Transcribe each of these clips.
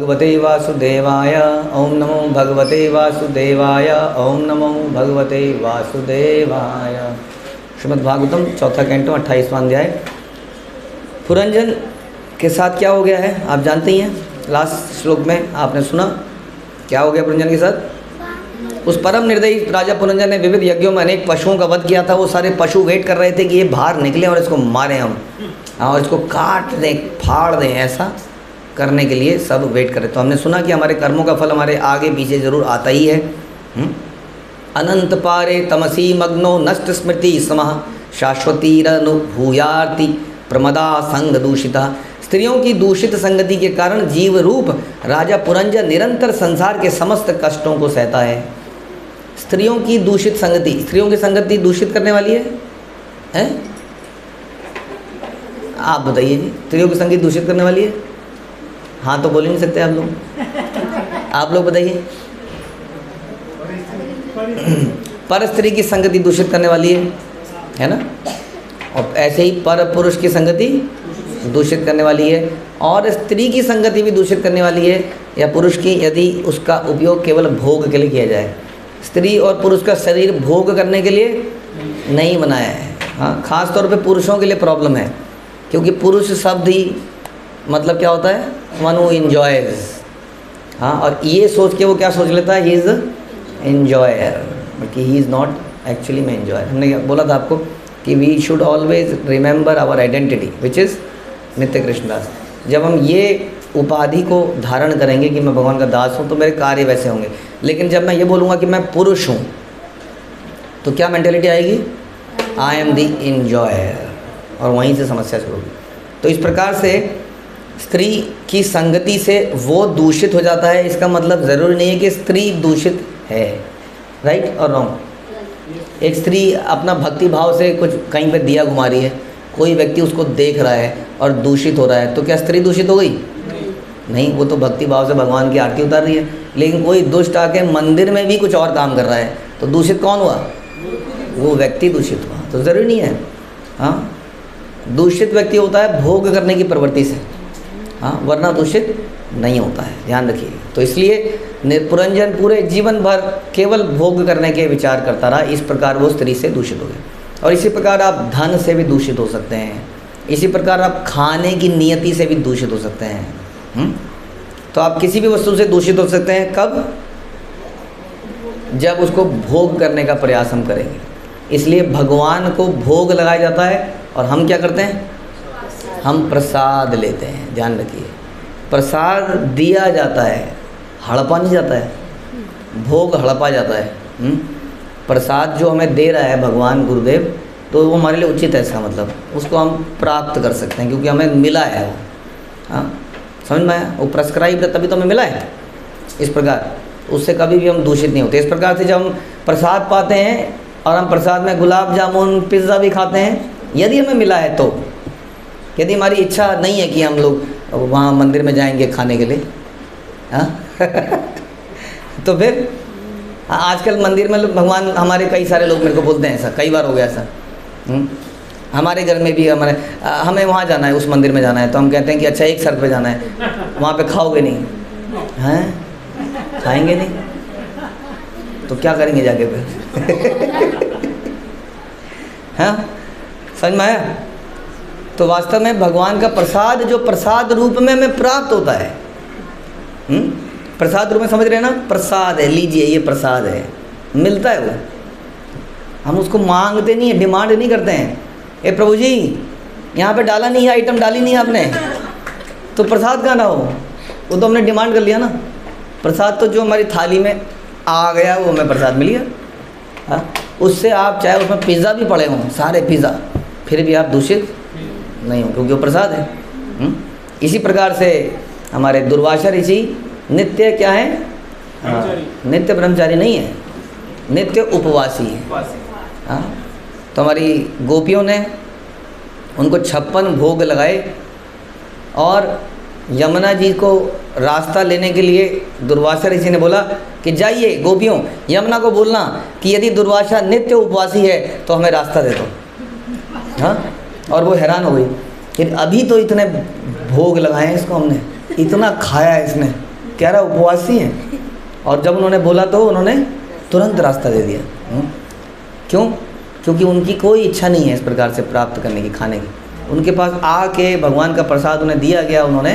भगवते वासुदेवाय। ओम नमो भगवते वासुदेवाय। ओम नमो भगवते वासुदेवाय। श्रीमद्भागवतम चौथा कैंटो 28वां अध्याय। पुरंजन के साथ क्या हो गया है आप जानते ही हैं। लास्ट श्लोक में आपने सुना क्या हो गया पुरंजन के साथ। उस परम निर्दयी राजा पुरंजन ने विविध यज्ञों में अनेक पशुओं का वध किया था। वो सारे पशु वेट कर रहे थे कि ये बाहर निकले और इसको मारें हम, और इसको काट दें, फाड़ दें, ऐसा करने के लिए सब वेट कर रहे। तो हमने सुना कि हमारे कर्मों का फल हमारे आगे पीछे जरूर आता ही है। अनंत पारे तमसी मग्नो नष्ट स्मृति समः शाश्वतीरनुभूयार्ति प्रमदा संग दूषिता। स्त्रियों की दूषित संगति के कारण जीव रूप राजा पुरंजन निरंतर संसार के समस्त कष्टों को सहता है। स्त्रियों की दूषित संगति, स्त्रियों की संगति दूषित करने वाली है, हैं? आप बताइए जी, स्त्रियों की संगति दूषित करने वाली है? हाँ तो बोल ही नहीं सकते आप लोग। आप लोग बताइए। पर स्त्री की संगति दूषित करने वाली है ना। और ऐसे ही पर पुरुष की संगति दूषित करने वाली है, और स्त्री की संगति भी दूषित करने वाली है, या पुरुष की, यदि उसका उपयोग केवल भोग के लिए किया जाए। स्त्री और पुरुष का शरीर भोग करने के लिए नहीं बनाया है। हाँ, खास तौर पे पुरुषों के लिए प्रॉब्लम है, क्योंकि पुरुष शब्द ही मतलब क्या होता है, वन हू एंजॉयज। हाँ, और ये सोच के वो क्या सोच लेता है, ही इज़ एंजॉयर, बल्कि ही इज़ नॉट एक्चुअली में एंजॉयर। हमने बोला था आपको कि we should always remember our identity which is Nitya Krishnadas. जब हम ये उपाधि को धारण करेंगे कि मैं भगवान का दास हूँ, तो मेरे कार्य वैसे होंगे। लेकिन जब मैं ये बोलूँगा कि मैं पुरुष हूँ, तो क्या मेंटेलिटी आएगी, आई एम दी एंजॉयर, और वहीं से समस्या शुरू होगी। तो इस प्रकार से स्त्री की संगति से वो दूषित हो जाता है। इसका मतलब ज़रूरी नहीं है कि स्त्री दूषित है, राइट और रॉन्ग। एक स्त्री अपना भक्ति भाव से कुछ कहीं पे दिया घुमा रही है, कोई व्यक्ति उसको देख रहा है और दूषित हो रहा है, तो क्या स्त्री दूषित हो गई? नहीं, वो तो भक्ति भाव से भगवान की आरती उतार रही है। लेकिन कोई दुष्ट आके मंदिर में भी कुछ और काम कर रहा है, तो दूषित कौन हुआ? वो व्यक्ति दूषित हुआ। तो ज़रूरी नहीं है। हाँ, दूषित व्यक्ति होता है भोग करने की प्रवृत्ति से, हाँ, वरना दूषित नहीं होता है, ध्यान रखिए। तो इसलिए पुरंजन पूरे जीवन भर केवल भोग करने के विचार करता रहा। इस प्रकार वो स्त्री से दूषित हो गए। और इसी प्रकार आप धन से भी दूषित हो सकते हैं। इसी प्रकार आप खाने की नियति से भी दूषित हो सकते हैं। तो आप किसी भी वस्तु से दूषित हो सकते हैं, कब? जब उसको भोग करने का प्रयास हम करेंगे। इसलिए भगवान को भोग लगाया जाता है, और हम क्या करते हैं, हम प्रसाद लेते हैं। ध्यान रखिए, प्रसाद दिया जाता है, हड़पा नहीं जाता है। भोग हड़पा जाता है। प्रसाद जो हमें दे रहा है भगवान गुरुदेव, तो वो हमारे लिए उचित है। इसका मतलब उसको हम प्राप्त कर सकते हैं, क्योंकि हमें मिला है वो। हाँ, समझ में आया? वो प्रेस्क्राइब्ड है, तभी तो हमें मिला है। इस प्रकार उससे कभी भी हम दूषित नहीं होते। इस प्रकार से जब हम प्रसाद पाते हैं, और हम प्रसाद में गुलाब जामुन पिज़्ज़ा भी खाते हैं, यदि हमें मिला है तो। यदि हमारी इच्छा नहीं है कि हम लोग वहाँ मंदिर में जाएंगे खाने के लिए, हाँ तो फिर आजकल मंदिर में भगवान, हमारे कई सारे लोग मेरे को बोलते हैं, ऐसा कई बार हो गया ऐसा। हमारे घर में भी हमें वहाँ जाना है, उस मंदिर में जाना है, तो हम कहते हैं कि अच्छा एक शर्त पे जाना है, वहाँ पे खाओगे नहीं? हैं, खाएंगे नहीं तो क्या करेंगे जाके फिर? हाँ, समझ में आया? तो वास्तव में भगवान का प्रसाद जो प्रसाद रूप में हमें प्राप्त होता है, प्रसाद रूप में, समझ रहे हैं ना? प्रसाद है, लीजिए ये प्रसाद है, मिलता है वो। हम उसको मांगते नहीं है, डिमांड नहीं करते हैं। ए प्रभु जी, यहाँ पे डाला नहीं है, आइटम डाली नहीं है आपने, तो प्रसाद कहाँ ना हो? वो तो हमने डिमांड कर लिया ना। प्रसाद तो जो हमारी थाली में आ गया, वो हमें प्रसाद मिल गया। हाँ, उससे आप चाहे उसमें पिज़्ज़ा भी पड़े हों, सारे पिज़्ज़ा, फिर भी आप दूषित नहीं हो, क्योंकि वो प्रसाद है। इसी प्रकार से हमारे दुर्वासा ऋषि नित्य क्या है? नित्य ब्रह्मचारी नहीं है, नित्य उपवासी है। हाँ, तो हमारी गोपियों ने उनको 56 भोग लगाए, और यमुना जी को रास्ता लेने के लिए दुर्वासा ऋषि ने बोला कि जाइए गोपियों, यमुना को बोलना कि यदि दुर्वासा नित्य उपवासी है तो हमें रास्ता दे दो। हाँ, और वो हैरान हो गई कि अभी तो इतने भोग लगाए हैं इसको, हमने इतना खाया है इसने, कह रहा उपवासी हैं, और जब उन्होंने बोला तो उन्होंने तुरंत रास्ता दे दिया। क्यों? क्योंकि उनकी कोई इच्छा नहीं है इस प्रकार से प्राप्त करने की, खाने की। उनके पास आके भगवान का प्रसाद उन्हें दिया गया, उन्होंने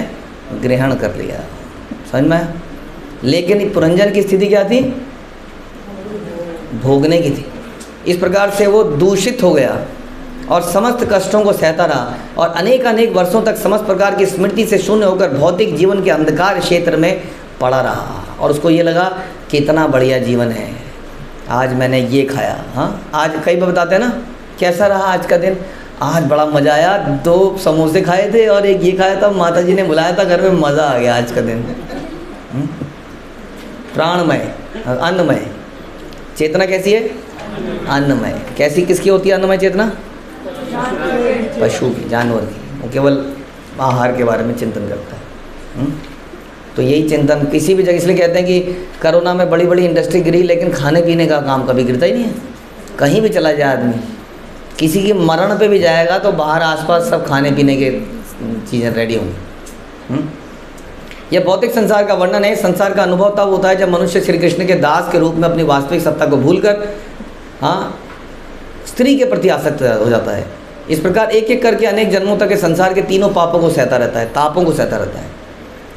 ग्रहण कर लिया। समझ में आया? लेकिन पुरंजन की स्थिति क्या थी? भोगने की थी। इस प्रकार से वो दूषित हो गया और समस्त कष्टों को सहता रहा, और अनेक अनेक वर्षों तक समस्त प्रकार की स्मृति से शून्य होकर भौतिक जीवन के अंधकार क्षेत्र में पड़ा रहा। और उसको ये लगा कितना बढ़िया जीवन है, आज मैंने ये खाया। हाँ, आज कई बार बताते हैं ना, कैसा रहा आज का दिन? आज बड़ा मज़ा आया, 2 समोसे खाए थे और एक ये खाया था, माता जी ने बुलाया था घर में, मज़ा आ गया आज का दिन। प्राणमय, अन्नमय चेतना कैसी है? अन्नमय। कैसी, किसकी होती है अन्नमय चेतना? पशु की, जानवर की। वो केवल आहार के बारे में चिंतन करता है। तो यही चिंतन किसी भी जगह, इसलिए कहते हैं कि कोरोना में बड़ी बड़ी इंडस्ट्री गिरी, लेकिन खाने पीने का काम कभी गिरता ही नहीं है। कहीं भी चला जाए आदमी, किसी की मरण पे भी जाएगा तो बाहर आसपास सब खाने पीने के चीज़ें रेडी होंगी। यह भौतिक संसार का वर्णन है। संसार का अनुभव तब होता है जब मनुष्य श्री कृष्ण के दास के रूप में अपनी वास्तविक सत्ता को भूलकर स्त्री के प्रति आसक्त हो जाता है। इस प्रकार एक एक करके अनेक जन्मों तक इस संसार के तीनों पापों को सहता रहता है, तापों को सहता रहता है।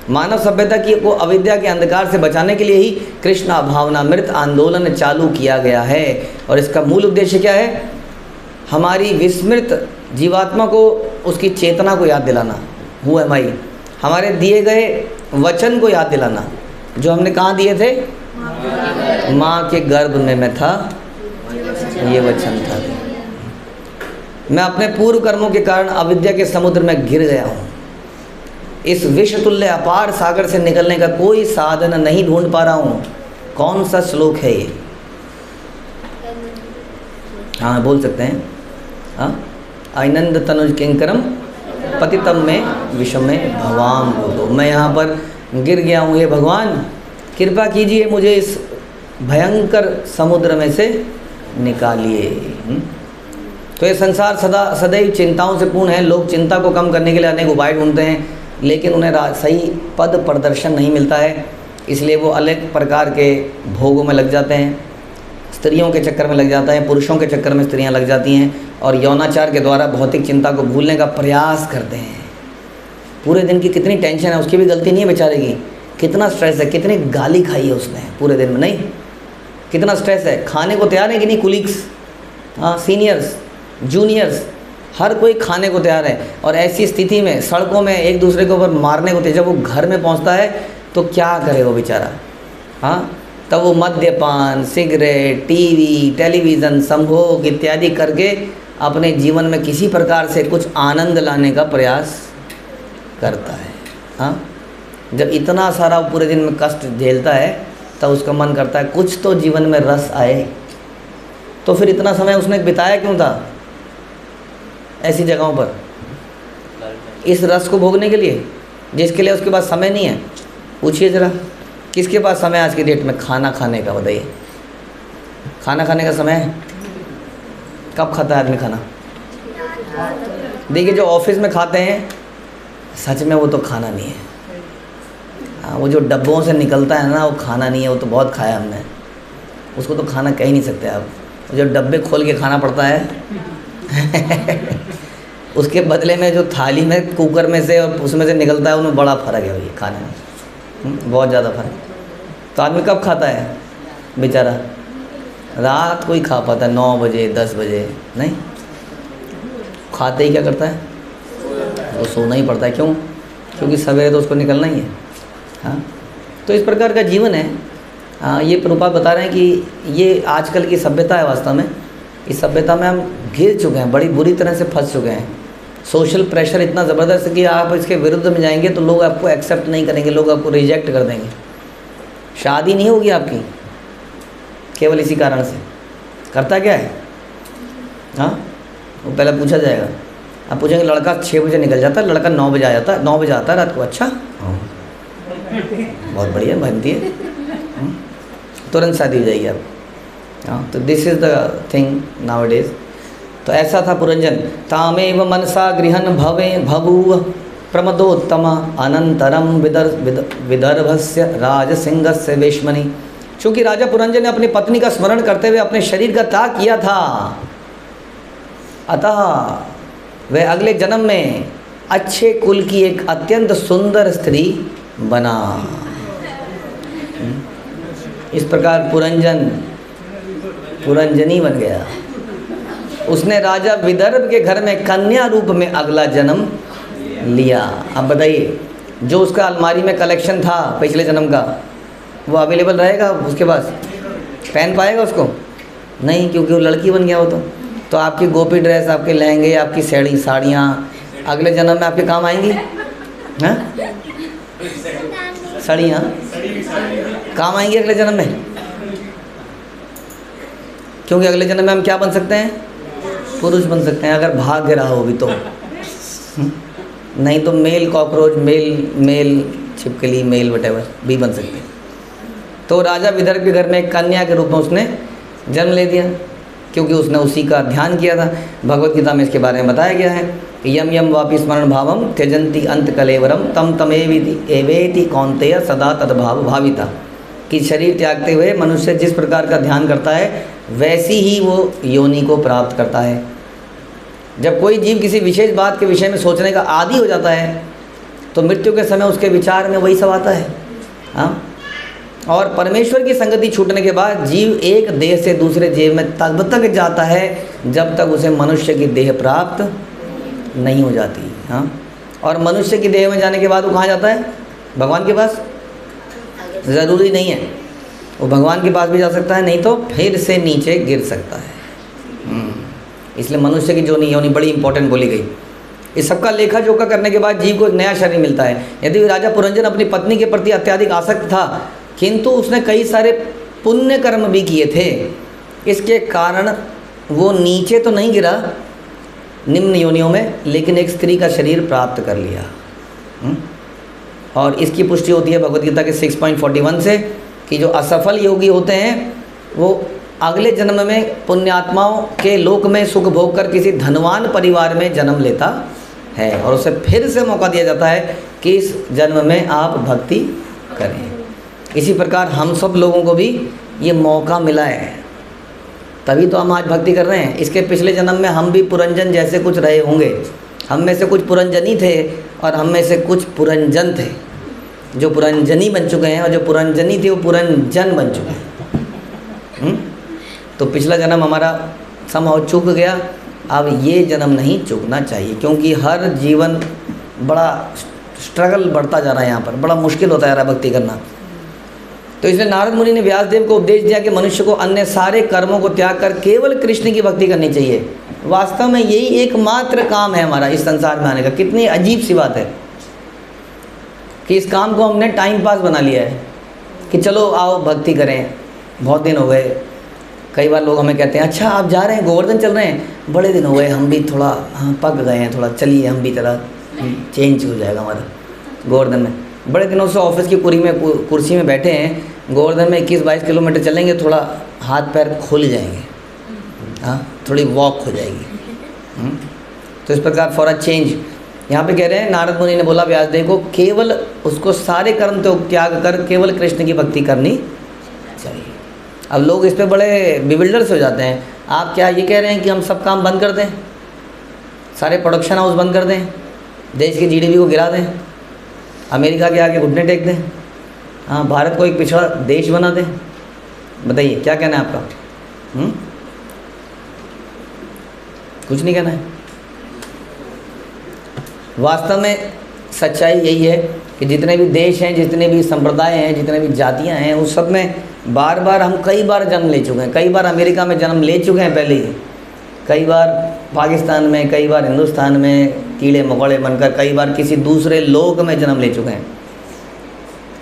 मानव सभ्यता की को अविद्या के अंधकार से बचाने के लिए ही कृष्ण भावनामृत आंदोलन चालू किया गया है। और इसका मूल उद्देश्य क्या है? हमारी विस्मृत जीवात्मा को उसकी चेतना को याद दिलाना, हु एम आई, हमारे दिए गए वचन को याद दिलाना, जो हमने कहाँ दिए थे? माँ के गर्भ में मैं था, ये वचन था। मैं अपने पूर्व कर्मों के कारण अविद्या के समुद्र में गिर गया हूँ। इस विश्व तुल्य अपार सागर से निकलने का कोई साधन नहीं ढूंढ पा रहा हूँ। कौन सा श्लोक है ये? हाँ, बोल सकते हैं। हाँ, आनंद तनुज किंकरम पतितम में विषम में भवाम बोलो। मैं यहाँ पर गिर गया हूँ, हे भगवान कृपा कीजिए, मुझे इस भयंकर समुद्र में से निकालिए। तो ये संसार सदैव चिंताओं से पूर्ण है। लोग चिंता को कम करने के लिए अनेक उपाय ढूंढते हैं, लेकिन उन्हें सही पद प्रदर्शन नहीं मिलता है, इसलिए वो अलग प्रकार के भोगों में लग जाते हैं। स्त्रियों के चक्कर में लग जाता है, पुरुषों के चक्कर में स्त्रियां लग जाती हैं, और यौनाचार के द्वारा भौतिक चिंता को भूलने का प्रयास करते हैं। पूरे दिन की कितनी टेंशन है, उसकी भी गलती नहीं है बेचारे की, कितना स्ट्रेस है, कितनी गाली खाई है उसने पूरे दिन में, नहीं कितना स्ट्रेस है। खाने को तैयार है कि नहीं? कुलीग्स, हाँ, सीनियर्स, जूनियर्स, हर कोई खाने को तैयार है। और ऐसी स्थिति में सड़कों में एक दूसरे के ऊपर मारने को तैयार। जब वो घर में पहुंचता है तो क्या करे वो बेचारा? हाँ, तब वो मद्यपान, सिगरेट, टीवी, टेलीविज़न, संभोग इत्यादि करके अपने जीवन में किसी प्रकार से कुछ आनंद लाने का प्रयास करता है। हाँ, जब इतना सारा पूरे दिन में कष्ट झेलता है तब उसका मन करता है कुछ तो जीवन में रस आए। तो फिर इतना समय उसने बिताया क्यों था ऐसी जगहों पर? इस रस को भोगने के लिए, जिसके लिए उसके पास समय नहीं है। पूछिए ज़रा, किसके पास समय आज की डेट में खाना खाने का? बताइए, खाना खाने का समय है? कब खाता है आदमी खाना? देखिए, जो ऑफिस में खाते हैं सच में वो तो खाना नहीं है। हाँ, वो जो डब्बों से निकलता है ना, वो खाना नहीं है, वो तो बहुत खाया हमने, उसको तो खाना कह ही नहीं सकते आप। जो डब्बे खोल के खाना पड़ता है उसके बदले में जो थाली में कुकर में से और उसमें से निकलता है, उनमें बड़ा फ़र्क है भैया खाने में, बहुत ज़्यादा फ़र्क। तो आदमी कब खाता है बेचारा? रात को ही खा पाता है, 9 बजे 10 बजे, नहीं खाते ही क्या करता है? वो सोना ही पड़ता है। क्यों? क्योंकि सवेरे तो उसको निकलना ही है। हाँ, तो इस प्रकार का जीवन है। हाँ, ये प्रभुपाद बता रहे हैं कि ये आजकल की सभ्यता है। वास्तव में इस सभ्यता में हम घिर चुके हैं, बड़ी बुरी तरह से फंस चुके हैं। सोशल प्रेशर इतना ज़बरदस्त है कि आप इसके विरुद्ध में जाएंगे तो लोग आपको एक्सेप्ट नहीं करेंगे, लोग आपको रिजेक्ट कर देंगे। शादी नहीं होगी आपकी केवल इसी कारण से। करता क्या है? हाँ, वो पहले पूछा जाएगा। आप पूछेंगे लड़का 6 बजे निकल जाता है, लड़का 9 बजे आ जाता है, 9 बजे आता है रात को। अच्छा, बहुत बढ़िया, बनती है, तुरंत शादी हो जाएगी आप। हाँ, तो this is the thing now it is. तो ऐसा था पुरंजन। तामेव मनसा गृहन भवे भभूव प्रमदोत्तम अनंतरम विदर्भस्य राजसिंहस्य वेश्मनि। चूँकि राजा पुरंजन ने अपनी पत्नी का स्मरण करते हुए अपने शरीर का त्याग किया था, अतः वह अगले जन्म में अच्छे कुल की एक अत्यंत सुंदर स्त्री बना। इस प्रकार पुरंजनी बन गया। उसने राजा विदर्भ के घर में कन्या रूप में अगला जन्म लिया। अब बताइए, जो उसका अलमारी में कलेक्शन था पिछले जन्म का, वो अवेलेबल रहेगा उसके पास? पहन पाएगा उसको? नहीं, क्योंकि वो लड़की बन गया वो तो आपकी गोपी ड्रेस, आपके लहंगे, आपकी साड़ियाँ अगले जन्म में आपके काम आएंगी। हाँ, साड़ियाँ काम आएंगी अगले जन्म में, क्योंकि अगले जन्म में हम क्या बन सकते हैं? पुरुष बन सकते हैं, अगर भाग्य रहा हो भी तो। नहीं तो मेल कॉकरोच, मेल छिपकली, मेल वटेवर भी बन सकते हैं। तो राजा विदर्भ के घर में एक कन्या के रूप में उसने जन्म ले दिया, क्योंकि उसने उसी का ध्यान किया था। भगवत गीता में इसके बारे में बताया गया है, यम यम वापि स्मरण भावम त्यजंती अंत कलेवरम तम तमेवेति कौन्तेय सदा तद्भाव भाविता। कि शरीर त्यागते हुए मनुष्य जिस प्रकार का ध्यान करता है वैसी ही वो योनि को प्राप्त करता है। जब कोई जीव किसी विशेष बात के विषय में सोचने का आदी हो जाता है तो मृत्यु के समय उसके विचार में वही सब आता है। हाँ, और परमेश्वर की संगति छूटने के बाद जीव एक देह से दूसरे जीव में तब तक जाता है जब तक उसे मनुष्य की देह प्राप्त नहीं हो जाती। हाँ, और मनुष्य की देह में जाने के बाद वो कहाँ जाता है? भगवान के पास? ज़रूरी नहीं है, वो भगवान के पास भी जा सकता है, नहीं तो फिर से नीचे गिर सकता है। इसलिए मनुष्य की योनि बड़ी इंपॉर्टेंट बोली गई। इस सबका लेखा जोखा करने के बाद जीव को एक नया शरीर मिलता है। यदि राजा पुरंजन अपनी पत्नी के प्रति अत्यधिक आसक्त था, किंतु उसने कई सारे पुण्य कर्म भी किए थे, इसके कारण वो नीचे तो नहीं गिरा निम्न योनियों में, लेकिन एक स्त्री का शरीर प्राप्त कर लिया। और इसकी पुष्टि होती है भगवद गीता के 6.41 से कि जो असफल योगी होते हैं वो अगले जन्म में पुण्यात्माओं के लोक में सुख भोग कर किसी धनवान परिवार में जन्म लेता है, और उसे फिर से मौका दिया जाता है कि इस जन्म में आप भक्ति करें। इसी प्रकार हम सब लोगों को भी ये मौका मिला है, तभी तो हम आज भक्ति कर रहे हैं। इसके पिछले जन्म में हम भी पुरंजन जैसे कुछ रहे होंगे। हम में से कुछ पुरंजनी थे और हम में से कुछ पुरंजन थे, जो पुरंजनी बन चुके हैं, और जो पुरंजनी थे वो पुरंजन बन चुके हैं। तो पिछला जन्म हमारा समहाउ चूक गया, अब ये जन्म नहीं चूकना चाहिए, क्योंकि हर जीवन बड़ा स्ट्रगल बढ़ता जा रहा है, यहाँ पर बड़ा मुश्किल होता जा रहा है भक्ति करना। तो इसलिए नारद मुनि ने व्यासदेव को उपदेश दिया कि मनुष्य को अन्य सारे कर्मों को त्याग कर केवल कृष्ण की भक्ति करनी चाहिए। वास्तव में यही एकमात्र काम है हमारा इस संसार में आने का। कितनी अजीब सी बात है कि इस काम को हमने टाइम पास बना लिया है कि चलो आओ भक्ति करें, बहुत दिन हो गए। कई बार लोग हमें कहते हैं, अच्छा आप जा रहे हैं, गोवर्धन चल रहे हैं, बड़े दिन हो गए, हम भी थोड़ा पक गए हैं, थोड़ा चलिए हम भी थोड़ा चेंज हो जाएगा हमारा गोवर्धन में। बड़े दिनों से ऑफिस की कुर्सी में बैठे हैं, गोवर्धन में 21-22 किलोमीटर चलेंगे, थोड़ा हाथ पैर खुल जाएंगे, हाँ थोड़ी वॉक हो जाएगी। तो इस प्रकार फॉर अ चेंज यहाँ पे कह रहे हैं, नारद मुनि ने बोला व्यासदेव को केवल उसको सारे कर्म तो त्याग कर केवल कृष्ण की भक्ति करनी चाहिए। अब लोग इस पे बड़े बिविल्डर से हो जाते हैं। आप क्या ये कह रहे हैं कि हम सब काम बंद कर दें, सारे प्रोडक्शन हाउस बंद कर दें, देश की जीडीपी को गिरा दें, अमेरिका के आगे घुटने टेक दें, हाँ भारत को एक पिछड़ा देश बना दें? बताइए क्या कहना है आपका? कुछ नहीं कहना है। वास्तव में सच्चाई यही है कि जितने भी देश हैं, जितने भी संप्रदाय हैं, जितने भी जातियां हैं, उस सब में बार बार हम कई बार जन्म ले चुके हैं। कई बार अमेरिका में जन्म ले चुके हैं पहले ही, कई बार पाकिस्तान में, कई बार हिंदुस्तान में कीड़े मकोड़े बनकर, कई बार किसी दूसरे लोक में जन्म ले चुके हैं।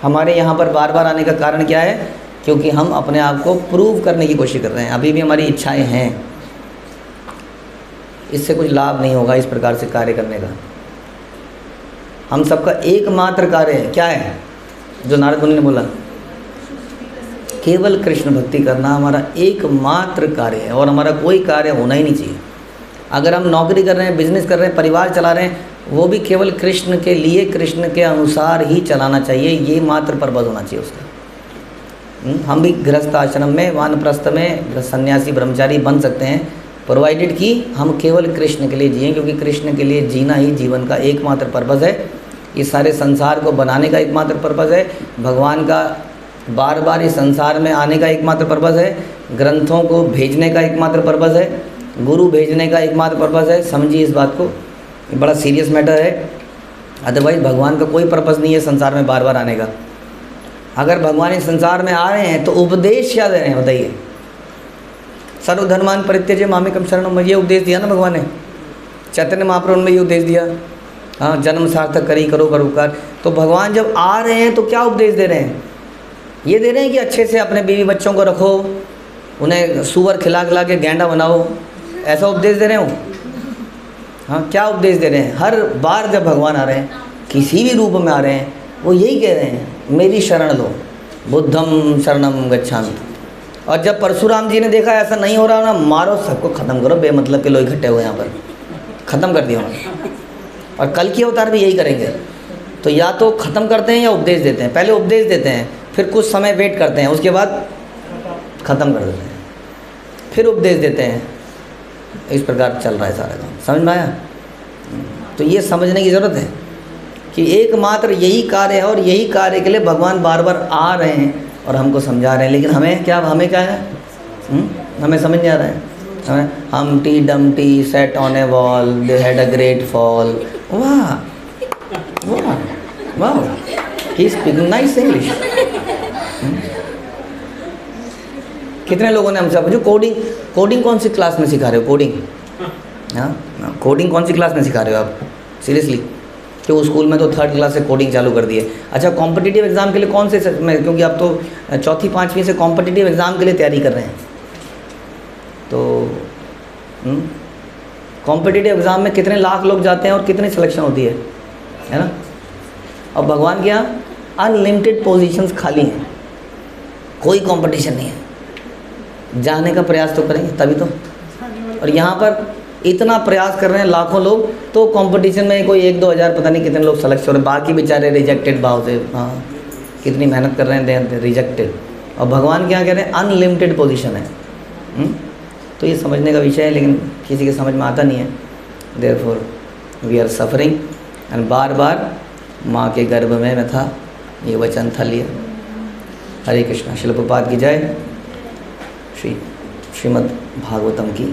हमारे यहाँ पर बार बार आने का कारण क्या है? क्योंकि हम अपने आप को प्रूव करने की कोशिश कर रहे हैं। अभी भी हमारी इच्छाएं हैं, इससे कुछ लाभ नहीं होगा इस प्रकार से कार्य करने का। हम सबका एकमात्र कार्य है, क्या है? जो नारद मुनि ने बोला, केवल कृष्ण भक्ति करना हमारा एकमात्र कार्य है, और हमारा कोई कार्य होना ही नहीं चाहिए। अगर हम नौकरी कर रहे हैं, बिजनेस कर रहे हैं, परिवार चला रहे हैं, वो भी केवल कृष्ण के लिए, कृष्ण के अनुसार ही चलाना चाहिए, ये मात्र पर्पज़ होना चाहिए उसका। हम भी गृहस्थ आश्रम में, वानप्रस्थ में सन्यासी ब्रह्मचारी बन सकते हैं, प्रोवाइडेड कि हम केवल कृष्ण के लिए जिएं, क्योंकि कृष्ण के लिए जीना ही जीवन का एकमात्र पर्पज़ है। इस सारे संसार को बनाने का एकमात्र पर्पज़ है, भगवान का बार बार इस संसार में आने का एकमात्र पर्पज़ है, ग्रंथों को भेजने का एकमात्र पर्पज़ है, गुरु भेजने का एकमात्र पर्पज़ है। समझिए इस बात को, ये बड़ा सीरियस मैटर है। अदरवाइज़ भगवान का कोई पर्पज़ नहीं है संसार में बार बार आने का। अगर भगवान इस संसार में आ रहे हैं तो उपदेश क्या दे रहे हैं बताइए? सर्वधर्मान परित्यज्य मामेकम शरणम, ये उपदेश दिया ना भगवान ने। चैतन्य महाप्रभु में ये उपदेश दिया, हाँ, जन्म सार्थक करी करो परोपकार। तो भगवान जब आ रहे हैं तो क्या उपदेश दे रहे हैं? ये दे रहे हैं कि अच्छे से अपने बीवी बच्चों को रखो, उन्हें सुअर खिला खिला के गैंडा बनाओ, ऐसा उपदेश दे रहे हो? हाँ, क्या उपदेश दे रहे हैं? हर बार जब भगवान आ रहे हैं, किसी भी रूप में आ रहे हैं, वो यही कह रहे हैं, मेरी शरण लो, बुद्धम शरणम गच्छामि। और जब परशुराम जी ने देखा ऐसा नहीं हो रहा ना, मारो सबको ख़त्म करो, बेमतलब के लोग इकट्ठे हुए यहाँ पर, ख़त्म कर दिया उन्होंने। और कल की अवतार भी यही करेंगे। तो या तो ख़त्म करते हैं या उपदेश देते हैं। पहले उपदेश देते हैं, फिर कुछ समय वेट करते हैं, उसके बाद ख़त्म कर देते हैं, फिर उपदेश देते हैं। इस प्रकार चल रहा है सारा काम, समझ में आया? तो ये समझने की ज़रूरत है कि एकमात्र यही कार्य है, और यही कार्य के लिए भगवान बार बार आ रहे हैं और हमको समझा रहे हैं। लेकिन हमें क्या है? हमें समझ नहीं आ रहा है। Humpty Dumpty sat on a wall, they had a great fall. Wow, wow, wow. He's speaking nice English. कितने लोगों ने हमसे पूछा कोडिंग कौन सी क्लास में सिखा रहे हो? कोडिंग, हाँ, कोडिंग कौन सी क्लास में सिखा रहे हो आप? सीरियसली, क्यों स्कूल में तो 3rd क्लास से कोडिंग चालू कर दी है। अच्छा, कॉम्पिटिटिव एग्ज़ाम के लिए कौन से में, क्योंकि आप तो 4th 5वीं से कॉम्पिटिटिव एग्ज़ाम के लिए तैयारी कर रहे हैं। तो कॉम्पिटिटिव एग्ज़ाम में कितने लाख लोग जाते हैं और कितनी सिलेक्शन होती है ना? और भगवान के यहाँ अनलिमिटेड पोजीशंस खाली हैं, कोई कंपटीशन नहीं है। जाने का प्रयास तो करेंगे तभी तो। और यहाँ पर इतना प्रयास कर रहे हैं लाखों लोग, तो कंपटीशन में कोई 1-2 हज़ार पता नहीं कितने लोग सेलेक्ट हो रहे हैं, बाकी बेचारे रिजेक्टेड भाव से। हाँ, कितनी मेहनत कर रहे हैं, रिजेक्टेड। और भगवान के यहाँ कह रहे हैं अनलिमिटेड पोजीशन है। तो ये समझने का विषय है, लेकिन किसी के समझ में आता नहीं है। Therefore we are suffering. And बार बार माँ के गर्भ में मैं था, ये वचन था लिया। हरे कृष्णा। शिल प्रभुपाद की जय। श्रीमद् भागवतम की